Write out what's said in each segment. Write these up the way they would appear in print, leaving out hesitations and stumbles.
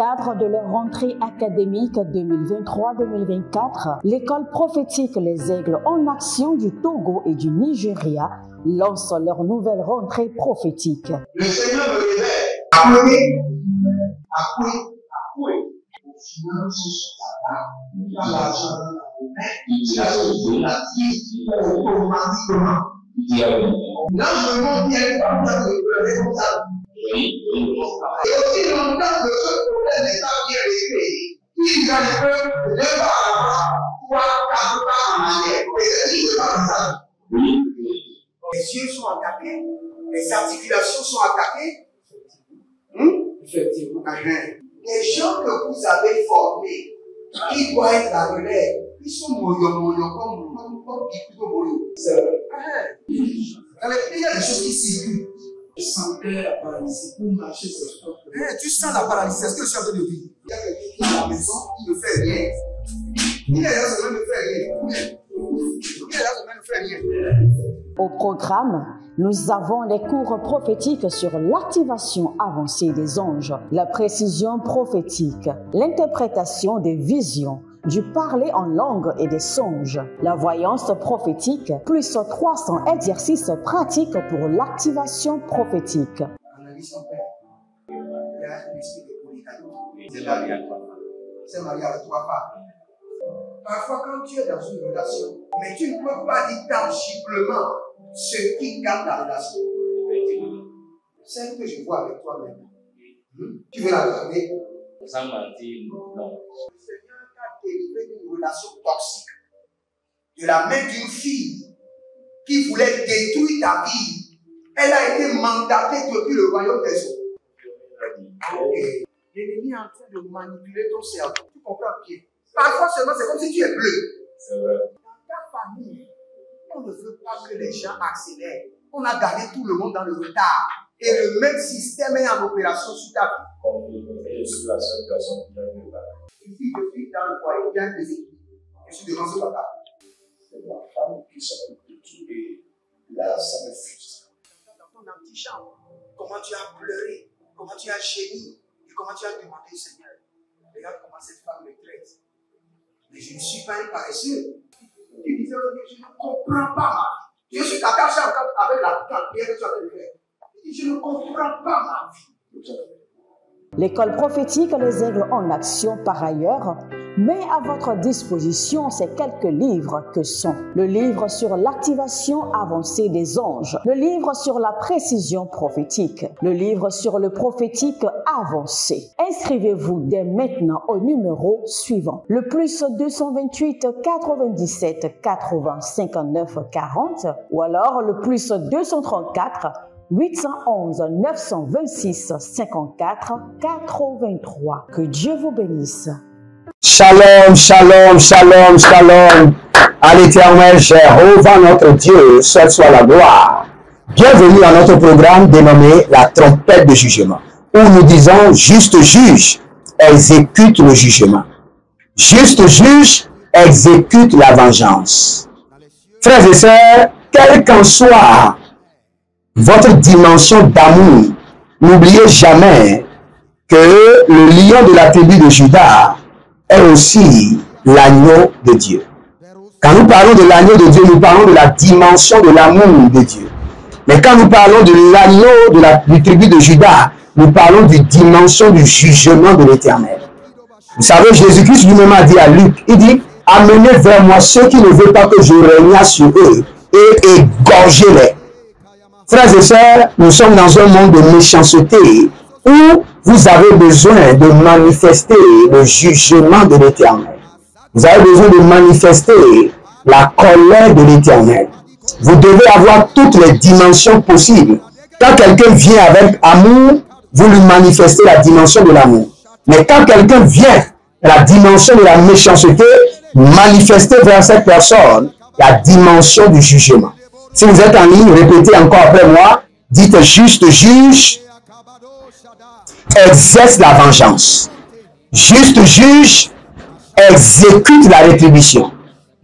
Cadre de leur rentrée académique 2023-2024, l'école prophétique Les Aigles en Action du Togo et du Nigeria lance leur nouvelle rentrée prophétique. Le Seigneur me révèle. Appelez. Au final, dans l'argent, la vie, automatiquement. Là, je me montre bien le responsable. Et aussi longtemps que ce problème n'est pas bien réglé, il y a un peu de pas à l'avant, 3, 4 pas en arrière. Et c'est ce pas ça. Les yeux sont attaqués, les articulations sont attaquées. Effectivement. Les gens que vous avez formés, qui doivent être la relève, ils sont moyo comme plutôt moyo. C'est vrai. Dans les pays, il y a des choses qui circulent. Je sentais la paralysie pour marcher sur le corps. Tu sens la paralysie, c'est ce que je suis en train de dire. Il y a quelqu'un qui est à la maison, il ne fait rien. Il est là, ça ne fait rien. Au programme, nous avons les cours prophétiques sur l'activation avancée des anges, la précision prophétique, l'interprétation des visions, du parler en langue et des songes, la voyance prophétique, plus 300 exercices pratiques pour l'activation prophétique. Analyse ton père. Il y a un esprit de polygamie. C'est marié avec 3 femmes. Parfois, quand tu es dans une relation, mais tu ne peux pas dire tangiblement ce qui garde la relation. Celle que je vois avec toi-même. Tu veux la garder? Sans mentir, non. Délivré d'une relation toxique, de la main d'une fille qui voulait détruire ta vie. Elle a été mandatée depuis le royaume des eaux. L'ennemi est en train de manipuler ton cerveau. Tu comprends bien? Parfois seulement, c'est comme si tu es bleu. Dans ta famille, on ne veut pas que les gens accélèrent. On a gardé tout le monde dans le retard. Et le même système est en opération sur ta vie. Une fille de fille dans le foyer, bien déséquilibrée. Je suis devant ce papa. C'est ma femme qui s'occupe de tout et là, ça me frustre. Dans ton antichambre, comment tu as pleuré, comment tu as gémi et comment tu as demandé au Seigneur. Regarde comment cette femme me traite. Mais je ne suis pas un paresseux. Tu disais, je ne comprends pas ma vie. Je suis attaché avec la prière que tu as fait de faire. Je ne comprends pas ma vie. L'école prophétique Les Aigles en Action, par ailleurs, met à votre disposition ces quelques livres que sont le livre sur l'activation avancée des anges, le livre sur la précision prophétique, le livre sur le prophétique avancé. Inscrivez-vous dès maintenant au numéro suivant, le plus 228 97 80 59 40 ou alors le plus 234 811 926 54 83. Que Dieu vous bénisse. Shalom, shalom, shalom, shalom. À l'Éternel, Jéhovah notre Dieu, seul soit la gloire. Bienvenue à notre programme dénommé la trompette de jugement, où nous disons juste juge, exécute le jugement. Juste juge, exécute la vengeance. Frères et sœurs, quel qu'en soit votre dimension d'amour, n'oubliez jamais que le lion de la tribu de Juda est aussi l'agneau de Dieu. Quand nous parlons de l'agneau de Dieu, nous parlons de la dimension de l'amour de Dieu. Mais quand nous parlons de l'agneau de la tribu de Juda, nous parlons de la dimension du jugement de l'Éternel. Vous savez, Jésus-Christ lui-même a dit à Luc, il dit, amenez vers moi ceux qui ne veulent pas que je règne sur eux et égorgez-les. Frères et sœurs, nous sommes dans un monde de méchanceté où vous avez besoin de manifester le jugement de l'Éternel. Vous avez besoin de manifester la colère de l'Éternel. Vous devez avoir toutes les dimensions possibles. Quand quelqu'un vient avec amour, vous lui manifestez la dimension de l'amour. Mais quand quelqu'un vient à la dimension de la méchanceté, manifestez vers cette personne la dimension du jugement. Si vous êtes en ligne, répétez encore après moi. Dites juste juge, exerce la vengeance. Juste juge, exécute la rétribution.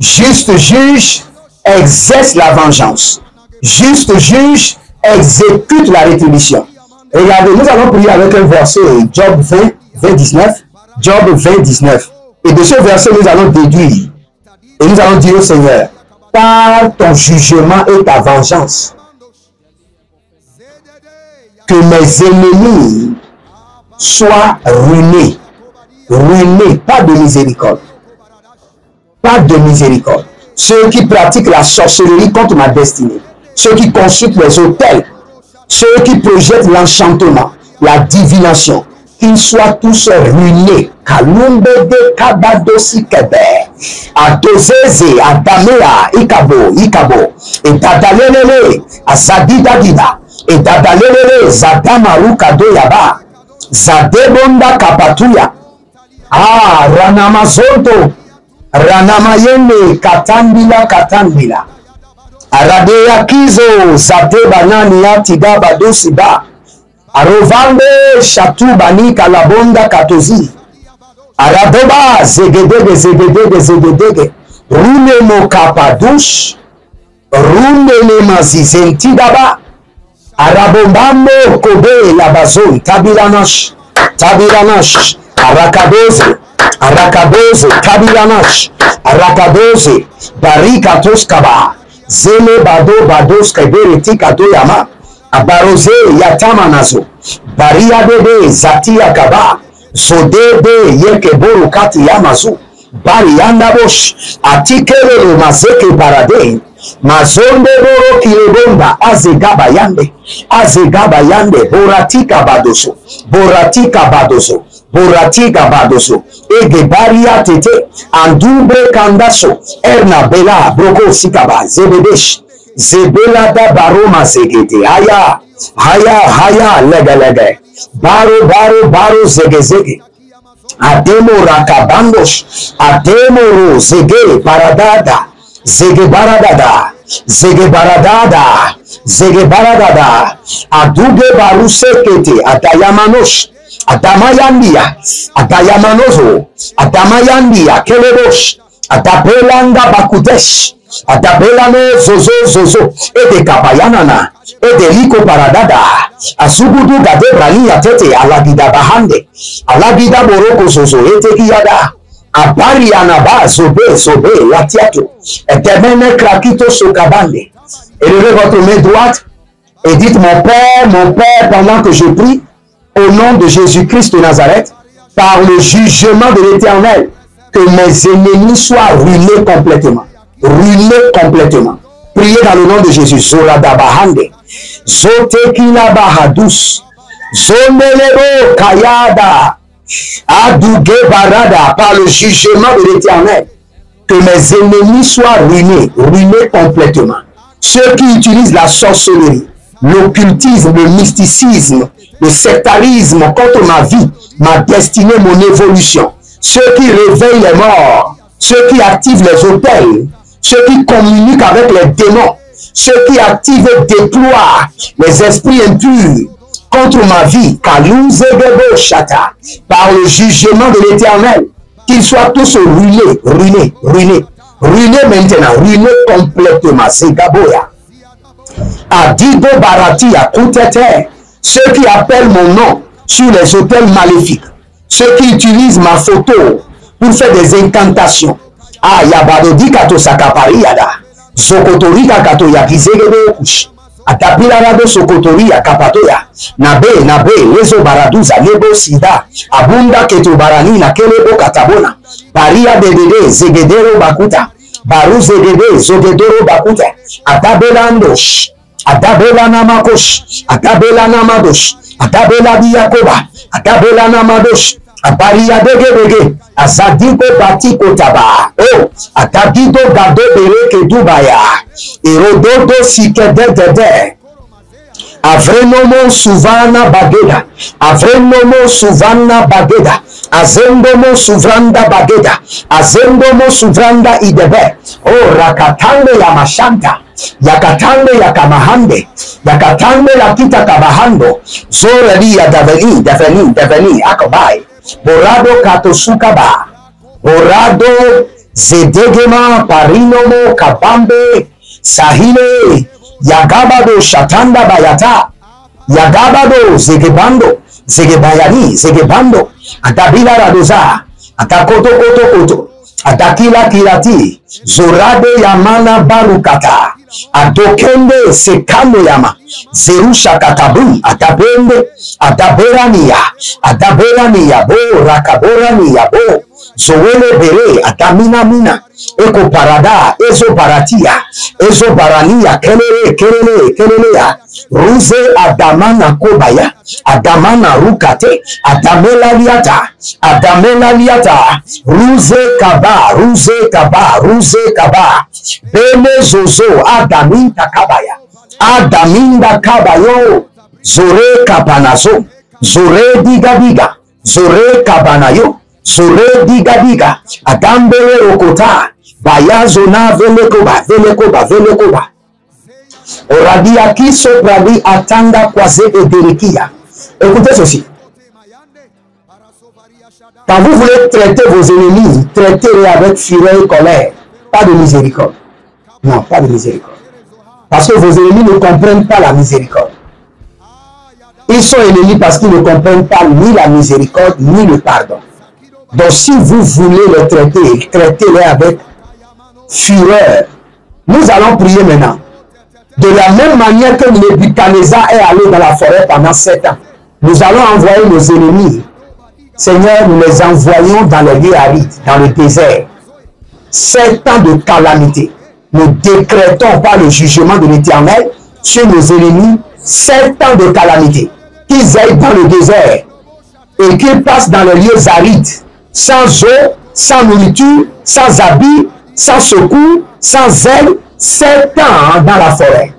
Juste juge, exerce la vengeance. Juste juge, exécute la rétribution. Regardez, nous allons prier avec un verset, Job 20, 20, 19. Job 20, 19. Et de ce verset, nous allons déduire. Et nous allons dire au Seigneur, par ton jugement et ta vengeance, que mes ennemis soient ruinés. Ruinés, pas de miséricorde. Pas de miséricorde. Ceux qui pratiquent la sorcellerie contre ma destinée. Ceux qui consultent les autels. Ceux qui projettent l'enchantement, la divination. Qu'ils soient tous ruinés. Kalumbe de Kabadosi Kebe. Adozeze, Adamea, Ikabo. Et Dadalele, Azadidadida. Et Dadalele, Zadamaru Kadoyaba. Zadebonda Kapatuya. Ah, Ranamazonto. Ranamayende Katambila. Aradeya Kizo, Zate Banani Atiga Badosiba. Arovande Chatu Bani Kalabonda Katozi. Aradoba Zegedege. Rune mo Kapadush. Rune le Mazizentidaba. Arabombambo Kobe Labazon. Tabilanash. Arakadoze, Arakadoze, Barikatos Kaba, Zele Bados Kabereti Kadoyama, Abaroze Yatamanazo, Baria Bebe, Zatia Kaba, Zodebe Yekeboru Kati Yamazu, Barianda Bosh, Atikele Mazeke Barade, Mazonde Boro Kirebonda, Azegabayande, Boratika Badoso, Ege Baria Tete, Andubre Kandaso, Erna Bela, Broko Sikaba, Zebedesh, Zebela da Baroma Zegete, Haya, Lega, Baro, Zege, Ademo Rakabandosh, Ademo Zege Baradada, Zege Baradada, Aduge Barusekete, Atayamanosh, Atamayandia, Kelebosh, Atapelanda Bakudesh, Atapelano Zozo, Ede Kapayanana, Ede Liko Paradada, Asugudu Gade Brania Tete, Alagida Bahande, Alagida Boroko Zozo, Ete Kiada, Aparianaba, Sobe, Latiato, Etemene Krakito Sokabande. Élevez votre main droite et dites, mon Père, pendant que je prie, au nom de Jésus-Christ de Nazareth, par le jugement de l'Éternel, que mes ennemis soient ruinés complètement. Priez dans le nom de Jésus. Zorada Bahande, Zotekila Bahadus, Zomelebo Kayada, Adouge Barada, par le jugement de l'Éternel, que mes ennemis soient ruinés complètement. Ceux qui utilisent la sorcellerie, l'occultisme, le mysticisme, le sectarisme contre ma vie, ma destinée, mon évolution. Ceux qui réveillent les morts, ceux qui activent les autels, ceux qui communiquent avec les démons, ceux qui activent et déploient les esprits impurs contre ma vie, par le jugement de l'Éternel, qu'ils soient tous ruinés maintenant, ruinés complètement. C'est Gaboya. Adigo Baratia, Koutete. Ceux qui appellent mon nom sur les autels maléfiques, ceux qui utilisent ma photo pour faire des incantations. Ah, Yabadodi Kato Sakapari Yada, Zokotori Kato Yakizegebe Kush, Atapila Rado Sokotori Yakapatoya, Nabe, Lezo Baraduza, Lebo Sida, Abunda Keto Barani, Nakelebo Katabona, Baria Dede, Zegedero Bakuta, Baru Zegede, Zogedoro Bakuta, Atabelandosh. Adabela Namakosh, Adabela Namadosh, Adabela Diakoba, Adabela Namadosh, Abaria Dege, Azadigo Batiko Taba, Oh, Atabido Gado Bereke Dubaya, Erododo Sikede, Avrenomo Suvana Bageda, Avrenomo Suvana Bageda, Azendomo Suvranda Bageda, Azendomo Suvranda Idebe, Oh, Rakatande Yamashanta. Yakatande Yakamahande, Yakatande Yakita Kabahando, Zorelia Deveni, Akobai, Borado Katosukaba, Borado Zedegema, Parinomo, Kabambe, Sahile, Yagabado Shatanda Bayata, Yagabado Zegebando, Zegebayani, Zegebando, Adabila Radoza, Adakoto Koto Koto, Adakila Kirati, Zorade Yamana Barukata, Adokende Sekano Yama, Zerusha Katabu, Adabende, Adaberania, Bo, Rakaborania, Bo, Zoele Bere, Adamina Mina, Eko Parada, Ezo Baratia, Ezo Barania, Kelelea, Ruze Adamana Kobaya, Adamana Rukate, Adamela Liata, Ruze Kaba, Bele Zozo, Adaminta Kabayo, Zore Kapanazo, Zore Diga, Zore Kabanayo, Zore Diga, Adambele Okota, Bayazona Velekoba. Oradia qui soprali atanga kwase et derikia. Écoutez ceci. Quand vous voulez traiter vos ennemis, traitez-les avec fureur et colère. Pas de miséricorde. Non, pas de miséricorde. Parce que vos ennemis ne comprennent pas la miséricorde. Ils sont ennemis parce qu'ils ne comprennent pas ni la miséricorde, ni le pardon. Donc si vous voulez les traiter, traitez-les avec fureur. Nous allons prier maintenant. De la même manière que Nebuchadnezzar est allé dans la forêt pendant 7 ans, nous allons envoyer nos ennemis. Seigneur, nous les envoyons dans les lieux arides, dans le désert. 7 ans de calamité. Nous décrétons par le jugement de l'Éternel sur nos ennemis 7 ans de calamité. Qu'ils aillent dans le désert et qu'ils passent dans les lieux arides, sans eau, sans nourriture, sans habit, sans secours, sans aide. 7 ans dans la forêt,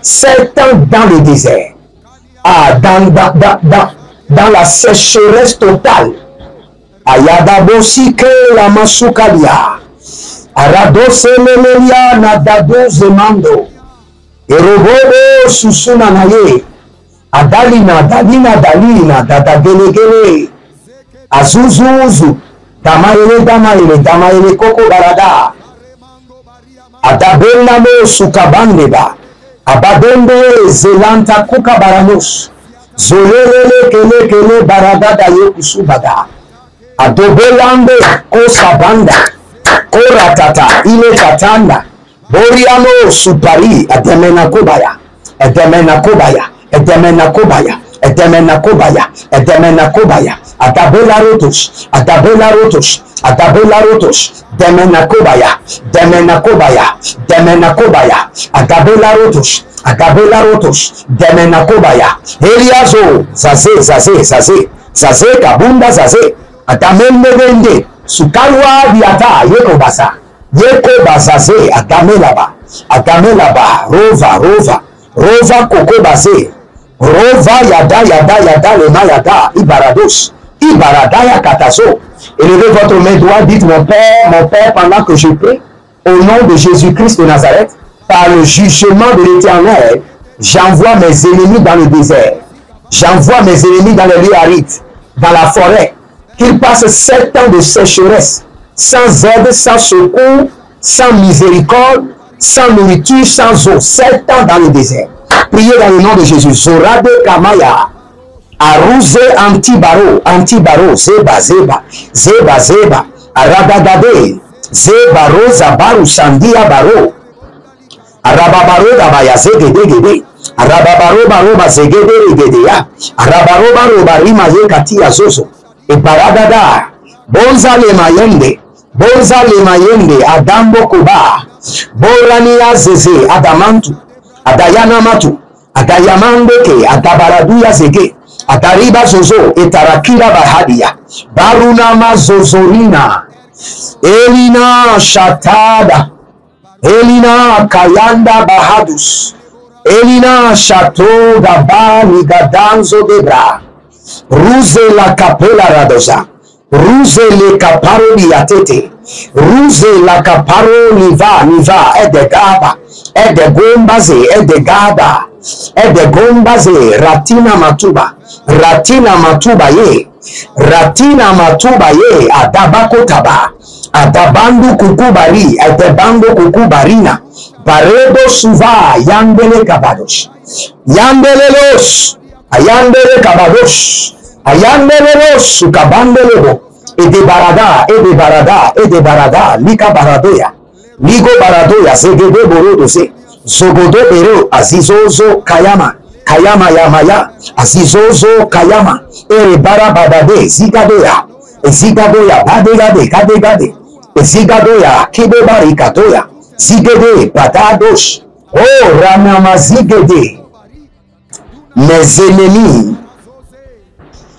7 ans dans le désert, dans la sécheresse totale. Ayadabosike la masukalia, Aradoselelia nadado zemando, Erobobo susuna naye, Dalina, Dadagelegele, Azuzuzu, Damaele, Koko Barada, Adabelamo sukabandeba, Abadende zelanta kuka baranos, Zolele kele barada da yokusubada, Adobelande kosabanda, Koratata, ile katanda, Boriano supari, Edemena kobaya, Adabela rotos, Demena kobaya, Adabela rotos, Demena kobaya, Eliazo, Zaze, kabunda Zaze, Adamende vende, Sukalwa biata, Yeko bazaze, Adamelaba, Rova koko baze, Rova yada, lema yada, Ibaradaya katazo. Élevez votre main droite, dites mon Père, pendant que je prie, au nom de Jésus-Christ de Nazareth, par le jugement de l'Éternel, j'envoie mes ennemis dans le désert, j'envoie mes ennemis dans les lieux arides, dans la forêt, qu'ils passent 7 ans de sécheresse, sans aide, sans secours, sans miséricorde, sans nourriture, sans eau, 7 ans dans le désert. Priez dans le nom de Jésus. Zorade Kamaya, Arouze Antibaro, Zeba, Aradagade, Zebaro, Zabaru, Sandia Baro, Arababaro, Dabaya, Zegede, Arababaro, Baroba, Zegede, Arabaro, Baroba, Rima, Yekatia, Zozo, et Paradada, Bonza le Mayende, Adambo Koba, Borania Zeze, Adamantu, Adayana Matu, Adayamandeke, Adabaraduya Zege, Atariba Zozo, Etarakira Bahadia, Barunama Zozorina, Elina Shatada, Elina Kayanda Bahadus, Elina Chateau Gabani Gadanzo Debra, Ruse la Capella Radosa, Ruse le Caparo Liatete, Ruse la Caparo Niva, Edegaba, Edegombaze, Edegombaze, Ratina Matuba ye, Adabako Taba, Adabandu Kukubari, Adabando Kukubarina, Baredo Suva, Yandele Kabados, Yandele Kabados, Ayandelelo sukabandelebo. Et de barada, et de barada, et de barada. Lika baradoya. Ligo baradoya. Zegede borodose. Zogodo bero. Azizozo kayama. Kayama yamaya. Azizozo kayama. Ere barabadade. Zigadoya. Zigadoya. Badegade. Kadegade. Zigadoya. Kibebari katoya. Zigede. Badadosh. Oh, Ramama zigede. Mes ennemis,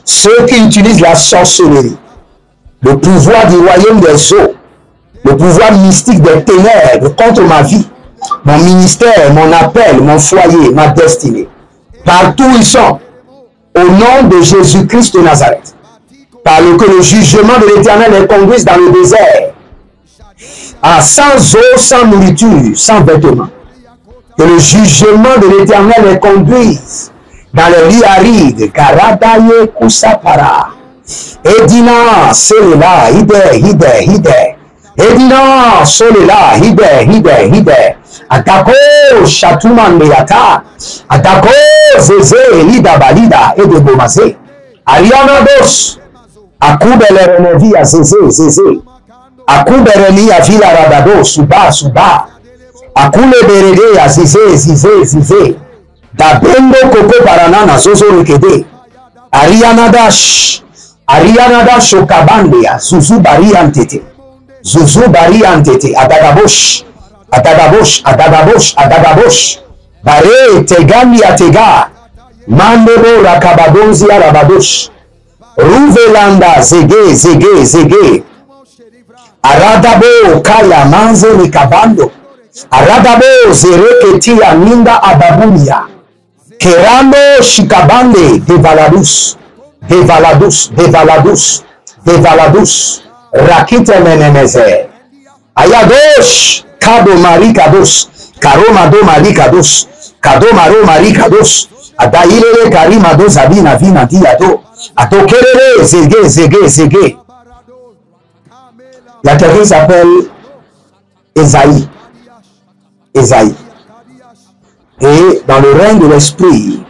ceux qui utilisent la sorcellerie, le pouvoir du royaume des eaux, le pouvoir mystique des ténèbres contre ma vie, mon ministère, mon appel, mon foyer, ma destinée. Partout où ils sont, au nom de Jésus-Christ de Nazareth, par que le jugement de l'Éternel les conduise dans le désert, sans eau, sans nourriture, sans vêtements. Que le jugement de l'Éternel les conduise dans les lieux arides, Karadaye Kusapara, Edina, Solela, Hide, Edina, Solela, Hide, Atako, Chatumandeata, Atako, Zeze, Lida Balida, et de Bomazé, Ariana Dos, Akubele Renevia, Zeze, Akubereni a Villa Radado, Suba, Akule Berede, Zize, Dabendo Koko Baranana, Zozo Rekede, Arianadash, Okabandia, Zuzu Bariantete, Adagabosh, Bare, Tega, Mandebo Rakabadonzia Rabadosh, Ruvelanda, Zege, Aradabo, Kaya, Manze, Nikabando, Aradabo, Zereketia, Ninda, Ababunia, Kerando, Shikabande, Devaladus, Rakite Menemeze, Ayadosh, Kado Marikados, Karomado Marikados, Kadomaro Marikados, Adaile Karimado Zabina Vina Diado, Atokere, Zege. La terre s'appelle Esaïe. Et dans le règne de l'esprit,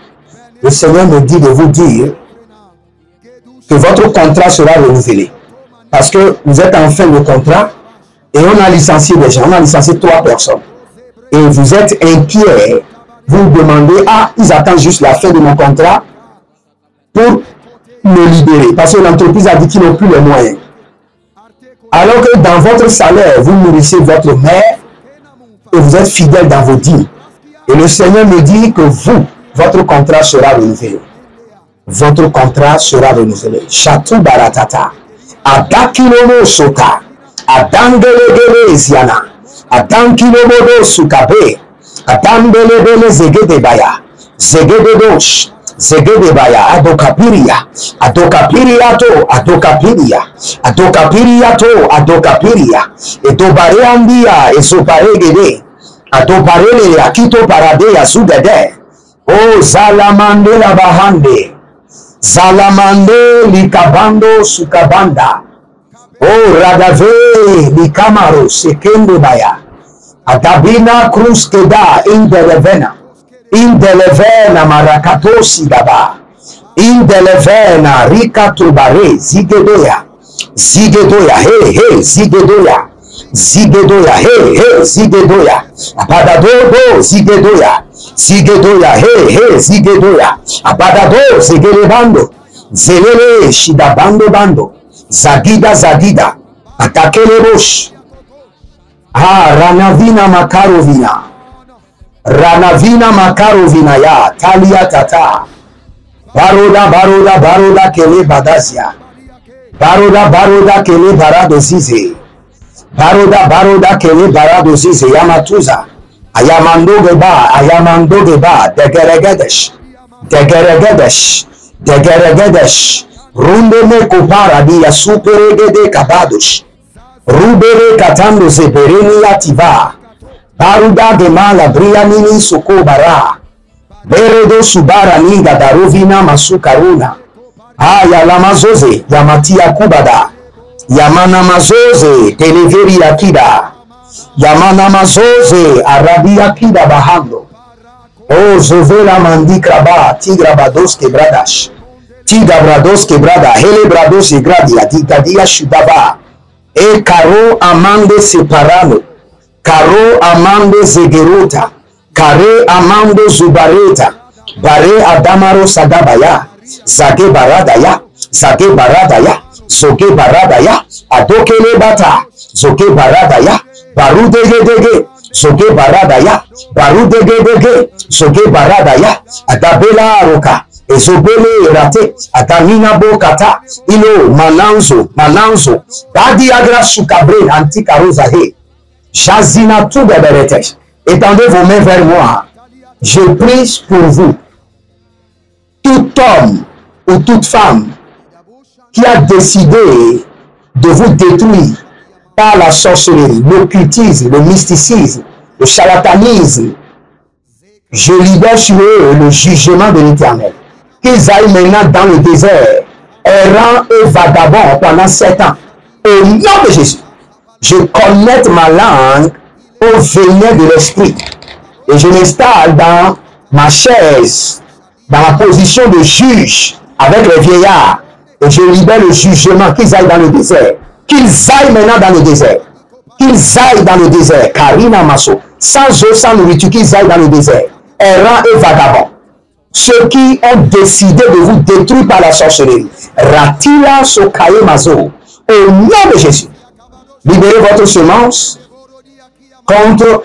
le Seigneur me dit de vous dire que votre contrat sera renouvelé. Parce que vous êtes en fin de contrat et on a licencié des gens, on a licencié 3 personnes. Et vous êtes inquiet, vous demandez, ils attendent juste la fin de mon contrat pour me libérer. Parce que l'entreprise a dit qu'ils n'ont plus les moyens. Alors que dans votre salaire, vous nourrissez votre mère et vous êtes fidèle dans vos dîmes. Et le Seigneur me dit que vous, votre contrat sera renouvelé. Votre contrat sera renouvelé. Chatou baratata. Adakilomo sota. Adangelegele ziana. Adankilomodo sukabe. Adangelebele zegedebaya. Zegededosh. Zegedebaya. Adokapiria. Adokapiria. Edobareandia. Esoparegede. Adobarele akito parade ya sugede. O zalamande la bahande. Zalamande likabando sukabanda. O radave likamaro sekende baya. Adabina cruz keda indelevena marakatosi daba. Indelevena rikatubare zigedoya. Zigedoya, zigedoya. Abadadodo, zigedoya, zigedoya. Abadado, zigelebando. Zelele, shidabando. Zagida. Atakelebosh. Ranavina makarovina ya. Talia tata. Baroda, kele badazia. Baroda, kele barado zize. Baroda kele barado zize yamatuza. Ayamando geba. Degeregedesh. Rundeme kopara diya superegede kabadosh. Rubere katando zebereni yativa. Baruda gemala brianini sokobara. Beredo subara ninga darovina masukaruna. Yalamazoze yamatia kubada. Yamana mazoze televeri akida. Yamana mazoze arabi akida bahando. O zovela mandikraba tigrabados quebradash. Tigabrados quebrada, Helebrados e gradia, Digadia Shudava, E Caro Amande Separado, Caro Amande Zegeruta, Care Amando Zubareta, Bare Adamaro Sadabaya, Zage Baradaya, Zage Baradaya, Zoge Baradaya, Adokele Bata, Zoge Baradaya, Baru Dege, Zoge Baradaya, Baru Dege, Zoge Baradaya, Adabela Roka, Ezobele Rate, Adamina Bokata, Ilo, Mananzo, Dadi Agra Sukabre, Antika Rosahe, Jazina Tougaberetesh. Étendez vos mains vers moi. Je prie pour vous. Tout homme ou toute femme qui a décidé de vous détruire par la sorcellerie, l'occultisme, le mysticisme, le charlatanisme, je libère sur eux le jugement de l'Éternel. Qu'ils aillent maintenant dans le désert, errants et vagabonds pendant 7 ans. Au nom de Jésus, je connecte ma langue au venin de l'esprit et je m'installe dans ma chaise, dans ma position de juge avec les vieillards et je libère le jugement. Qu'ils aillent dans le désert, qu'ils aillent maintenant dans le désert, qu'ils aillent dans le désert, Karina Masso, sans eau, sans nourriture, qu'ils aillent dans le désert, errants et vagabonds. Ceux qui ont décidé de vous détruire par la sorcellerie, Ratila Sokaye Mazo, au nom de Jésus, libérez votre semence contre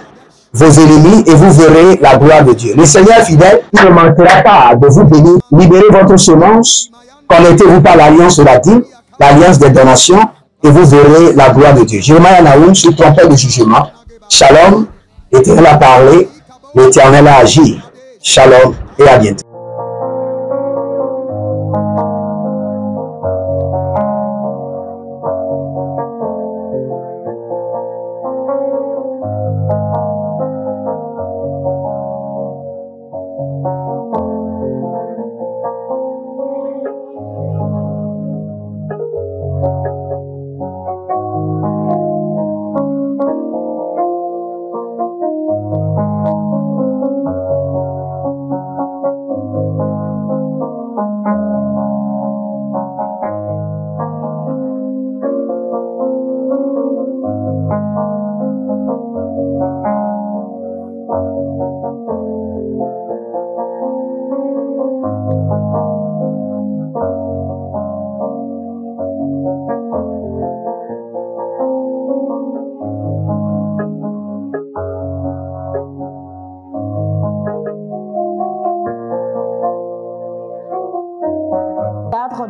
vos ennemis et vous verrez la gloire de Dieu. Le Seigneur fidèle, il ne manquera pas de vous bénir. Libérez votre semence, connectez-vous par l'alliance de la dîme, l'alliance des donations, et vous verrez la gloire de Dieu. Jérémie Naoum, sur trompette de jugement. Shalom, l'Éternel a parlé, l'Éternel a agi. Shalom et à bientôt.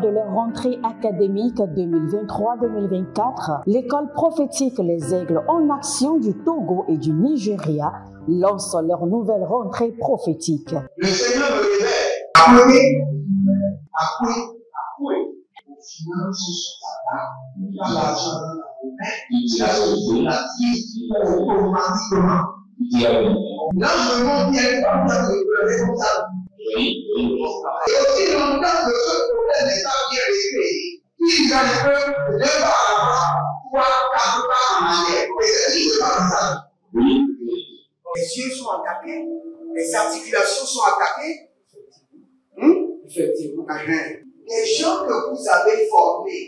De leur rentrée académique 2023-2024, l'école prophétique Les Aigles en Action du Togo et du Nigeria lance leur nouvelle rentrée prophétique. Le Seigneur me révèle. Appelez. Finances, l'argent, la vie, automatiquement. Là, je me montre bien comme ça, le responsable. Et aussi longtemps que ce problème n'est pas bien réglé, ils peuvent ne pas avoir 3, 4 pas en arrière. Et c'est ce qui se passe ça. Les yeux sont attaqués, les articulations sont attaquées. Effectivement. Les gens que vous avez formés,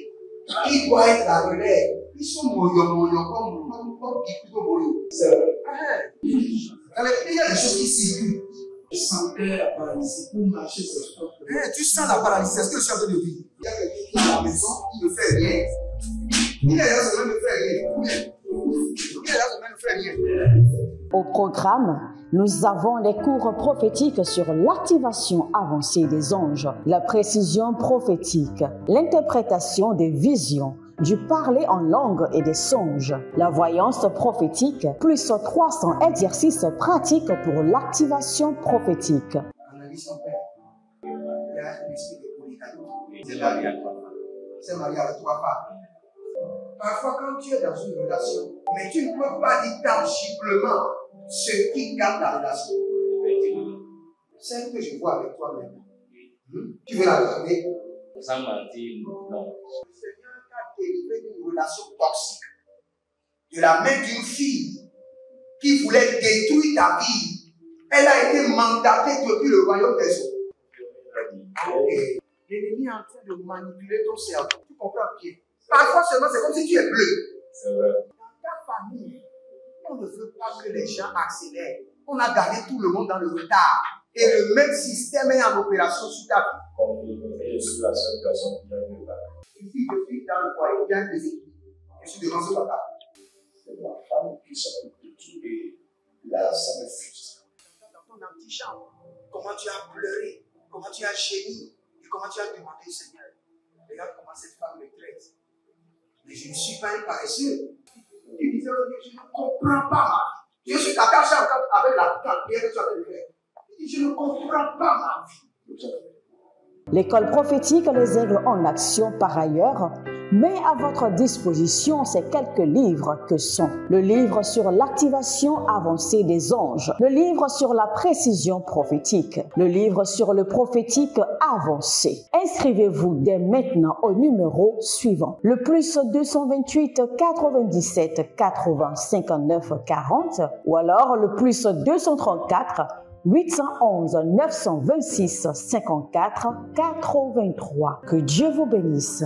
qui doivent être la relève, ils sont moyo comme plutôt moyo. C'est vrai. Il y a des choses qui circulent. Je sentais la paralysie pour marcher sur ce corps. Tu sens la paralysie, c'est ce que je suis en train de dire. Il y a quelqu'un qui est à la maison, qui ne fait rien. Il est là, ça ne fait rien. Au programme, nous avons les cours prophétiques sur l'activation avancée des anges, la précision prophétique, l'interprétation des visions, du parler en langue et des songes, la voyance prophétique, plus 300 exercices pratiques pour l'activation prophétique. Analyse ton père. Il y a un esprit de polygamy. C'est marié avec 3 femmes. Parfois, quand tu es dans une relation, mais tu ne peux pas dire tangiblement ce qui garde la relation. Celle que je vois avec toi maintenant. Tu veux la regarder? Sans mentir, non. Délivré d'une relation toxique de la main d'une fille qui voulait détruire ta vie. Elle a été mandatée depuis le royaume des eaux. L'ennemi l'ennemi est en train de manipuler ton cerveau. Tu comprends bien. Parfois seulement, c'est comme si tu es bleu. C'est vrai. Dans ta famille, on ne veut pas que les gens accélèrent. On a gardé tout le monde dans le retard. Et le même système est en opération sur ta vie. Comme je suis la seule personne qui a une retard. Une fille de fille dans le foyer, il y a un déséquilibre. Je suis devant ce papa. C'est ma femme qui s'occupe de tout et là, ça me frustre. Dans ton antichambre, comment tu as pleuré, comment tu as gémi, et comment tu as demandé au Seigneur. Regarde comment cette femme me traite. Mais je ne suis pas un paresseux. Tu disais, je ne comprends pas ma vie. Je suis attaché encore avec la prière que tu as fait de faire. Je ne comprends pas ma vie. L'école prophétique Les Aigles en Action, par ailleurs, met à votre disposition ces quelques livres que sont le livre sur l'activation avancée des anges, le livre sur la précision prophétique, le livre sur le prophétique avancé. Inscrivez-vous dès maintenant au numéro suivant, le plus 228 97 80 59 40 ou alors le plus 234 811 926 54 83. Que Dieu vous bénisse.